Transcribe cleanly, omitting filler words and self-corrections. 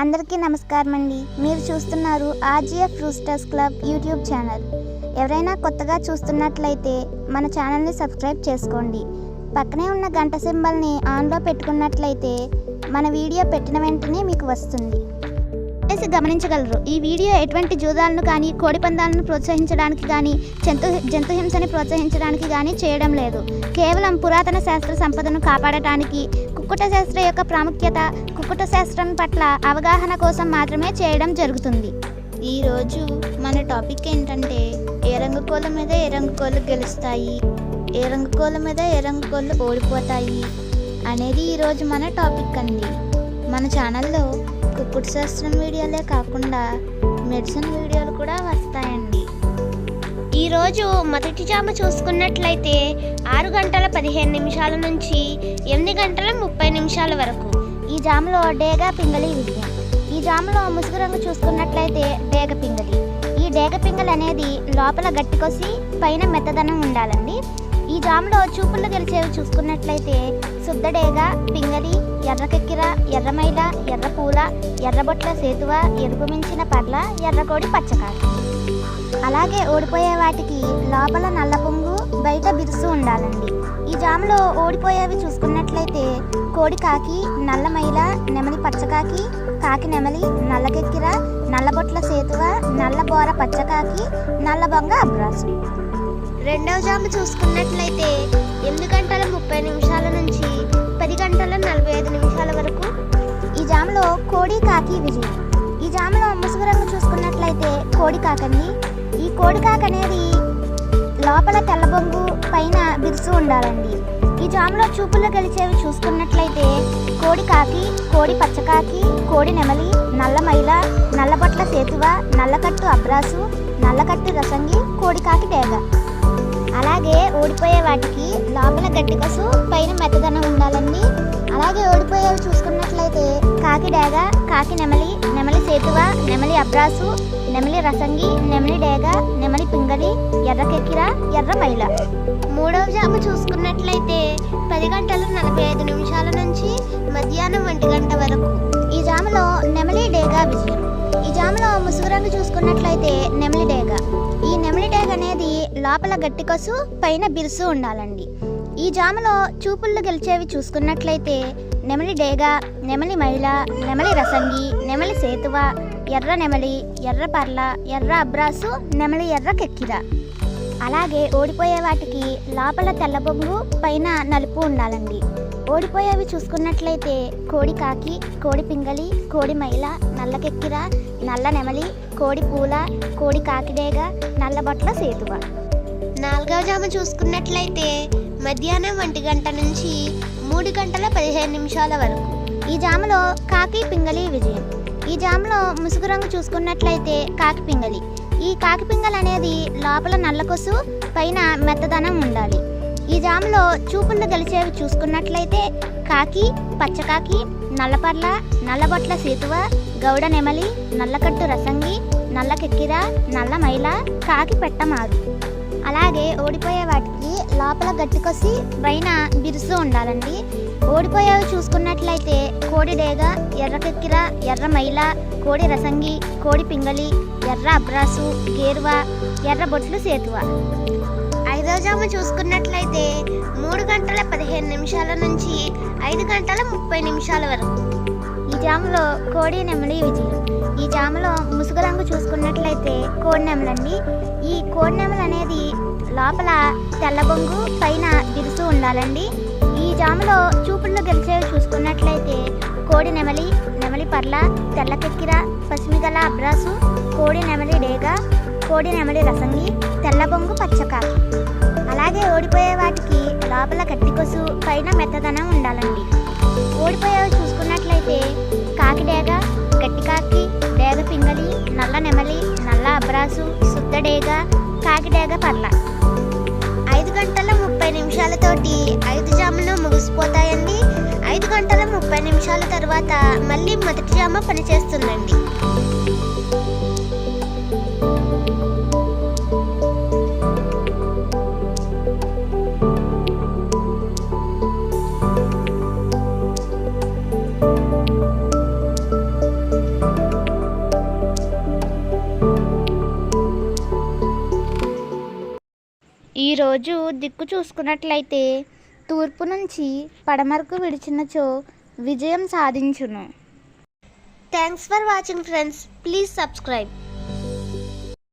అందరికీ నమస్కారం అండి. మీరు చూస్తున్నారు ఆర్జీఎఫ్ రూస్టర్స్ క్లబ్ యూట్యూబ్ ఛానల్. ఎవరైనా కొత్తగా చూస్తున్నట్లయితే మన ఛానల్ని సబ్స్క్రైబ్ చేసుకోండి. పక్కనే ఉన్న గంట సింబల్ని ఆన్లో పెట్టుకున్నట్లయితే మన వీడియో పెట్టిన వెంటనే మీకు వస్తుంది. గమనించగలరు. ఈ వీడియో ఎటువంటి జూదాలను కానీ కోడి పందాలను ప్రోత్సహించడానికి కానీ జంతు హింసని ప్రోత్సహించడానికి కానీ చేయడం లేదు. కేవలం పురాతన శాస్త్ర సంపదను కాపాడటానికి, కుక్కుట శాస్త్రం యొక్క ప్రాముఖ్యత, కుక్కుట శాస్త్రం పట్ల అవగాహన కోసం మాత్రమే చేయడం జరుగుతుంది. ఈరోజు మన టాపిక్ ఏంటంటే ఏ రంగు కోళ్ళ మీద ఏ రంగు కోళ్ళు గెలుస్తాయి, ఏ రంగు కోళ్ళ మీద ఏ రంగు కోళ్ళు ఓడిపోతాయి అనేది ఈరోజు మన టాపిక్ అండి. మన ఛానల్లో కుక్కుట శాస్త్రం వీడియోలే కాకుండా మెడిసిన్ వీడియోలు కూడా వస్తాయండి. ఈరోజు మొదటి జామ చూసుకున్నట్లయితే 6 గంటల 15 నిమిషాల నుంచి 8 గంటల 30 నిమిషాల వరకు. ఈ జామలో డేగ పింగళి విజయం. ఈ జామలో ముసుగు రంగు చూసుకున్నట్లయితే డేగ పింగళి. ఈ డేగ పింగళి అనేది లోపల గట్టికొసి పైన మెత్తదనం ఉండాలండి. ఈ జామలో చూపులు గెలిచేవి చూసుకున్నట్లయితే శుద్ధడేగ, పింగళి, ఎర్రకెక్కిర, ఎర్రమైల, ఎర్రపూల, ఎర్రబొట్ల సేతువ, ఎరుపు మించిన పర్ల, ఎర్రకోడి పచ్చకాకి. అలాగే ఓడిపోయే వాటికి లోపల నల్ల పొంగు, బయట బిరుసు ఉండాలండి. ఈ జామలో ఓడిపోయేవి చూసుకున్నట్లయితే కోడి కాకి, నల్లమైల, నెమలి పచ్చకాకి, కాకి నెమలి, నల్లకెక్కిర, నల్లబొట్ల సేతువ, నల్లబోర పచ్చకాకి, నల్లబొంగ అబ్రాసు. రెండవ జామ చూసుకున్నట్లయితే 8 గంటల 30 నిమిషాల నుంచి 10 గంటల 45 నిమిషాల వరకు. ఈ జామలో కోడి కాకి విజయం. ఈ జామలో ముసుగు రంగు చూసుకున్నట్లయితే కోడి కాకండి. ఈ కోడి కాక అనేది లోపల తెల్లబొంగు, పైన బిరుసు ఉండాలండి. ఈ జామలో చూపులు గెలిచేవి చూసుకున్నట్లయితే కోడి కాకి, కోడి పచ్చకాకి, కోడి నెమలి, నల్లమైల, నల్లబొట్ల సేతువ, నల్లకట్టు అబ్రాసు, నల్లకట్టు రసంగి, కోడి కాకి డేగ. అలాగే ఓడిపోయే వాటికి లోపల గట్టికసు, పైన మెత్తదనం ఉండాలండి. అలాగే ఓడిపోయేవి చూసుకున్నట్లయితే కాకి డేగ, కాకి నెమలి, నెమలి సేతువ, నెమలి అబ్రాసు, నెమలి రసంగి, నెమలి డేగ, నెమలి పింగళి, ఎర్రకెక్కిర, ఎర్రమైల. మూడవ జామ చూసుకున్నట్లయితే 10 గంటల 45 నిమిషాల నుంచి మధ్యాహ్నం 1 గంట వరకు. ఈ జామలో నెమలి డేగ విజయం. ఈ జామలో ముసుగు రంగు చూసుకున్నట్లయితే నెమలి డేగ. ఈ నెమలి డేగ అనేది లోపల గట్టికొసు, పైన బిరుసు ఉండాలండి. ఈ జామలో చూపుళ్ళు గెలిచేవి చూసుకున్నట్లయితే నెమలి డేగ, నెమలి మైల, నెమలి రసంగి, నెమలి సేతువ, ఎర్ర నెమలి, ఎర్ర పర్ల, ఎర్ర అబ్రాసు, నెమలి ఎర్ర కెక్కిర. అలాగే ఓడిపోయే వాటికి లోపల తెల్లబొంగు, పైన నలుపు ఉండాలండి. ఓడిపోయేవి చూసుకున్నట్లయితే కోడి కాకి, కోడి పింగళి, కోడి మైల, నల్లకెక్కిర, నల్ల నెమలి, కోడి పూల, కోడి కాకిడేగ, నల్లబొట్ల సేతువ. నాలుగవ జామ చూసుకున్నట్లయితే మధ్యాహ్నం 1 గంట నుంచి 3 గంటల 15 నిమిషాల వరకు. ఈ జామలో కాకి పింగళి విజయం. ఈ జామలో ముసుగు రంగు చూసుకున్నట్లయితే కాకి పింగళి. ఈ కాకి పింగళి అనేది లోపల నల్లకొసు, పైన మెత్తదనం ఉండాలి. ఈ జామలో చూపుళ్ళు గెలిచేవి చూసుకున్నట్లయితే కాకి, పచ్చకాకి, నల్లపర్ల, నల్లబొట్ల సేతువ, గౌడ నెమలి, నల్లకట్టు రసంగి, నల్లకెక్కిర, నల్లమైల, కాకి పెట్టమారు. అలాగే ఓడిపోయే వాటికి లోపల గట్టికొసి, పైన బిరుసు ఉండాలండి. ఓడిపోయేవి చూసుకున్నట్లయితే కోడి డేగ, ఎర్రకెక్కిర, ఎర్రమైల, కోడి రసంగి, కోడి పింగళి, ఎర్ర అబ్రాసు, గేరువ, ఎర్రబొట్లు సేతువ. ఐదవ జామ చూసుకున్నట్లయితే 3 గంటల 15 నిమిషాల నుంచి 5 గంటల 30 నిమిషాల వరకు. ఈ జామలో కోడి నెమలి విజయం. ఈ జామలో ముసుగు రంగు చూసుకున్నట్లయితే కోడి నెమలండి. ఈ కోడి నెమలి అనేది లోపల తెల్లబొంగు, పైన బిరుసు ఉండాలండి. ఈ జామలో చూపుళ్ళు గెలిచేవి చూసుకున్నట్లయితే కోడి నెమలి, నెమలి పర్ల, తెల్లకెక్కిర, పసిమిగల అబ్రాసు, కోడి నెమలి డేగ, కోడి నెమలి రసంగి, తెల్లబొంగు పచ్చకాకి. అలాగే ఓడిపోయే వాటికి లోపల గట్టికొసు, పైన మెత్తదనం ఉండాలండి. ఓడిపోయేవి చూసుకున్నట్లయితే కాకి డేగ, గట్టి కాకి, డేగ పింగళి, నల్ల నెమలి, నల్ల అబ్రాసు, శుద్ధ డేగ, కాకి డేగ పర్ల. 5 గంటల 30 నిమిషాలతోటి 5 జాములు ముగిసిపోతాయండి. 5 గంటల 30 నిమిషాల తర్వాత మళ్ళీ మొదటి జామ పనిచేస్తుందండి. ఈరోజు దిక్కు చూసుకున్నట్లయితే తూర్పు నుంచి పడమరకు విడిచినచో విజయం సాధించును. Thanks for watching friends. Please subscribe.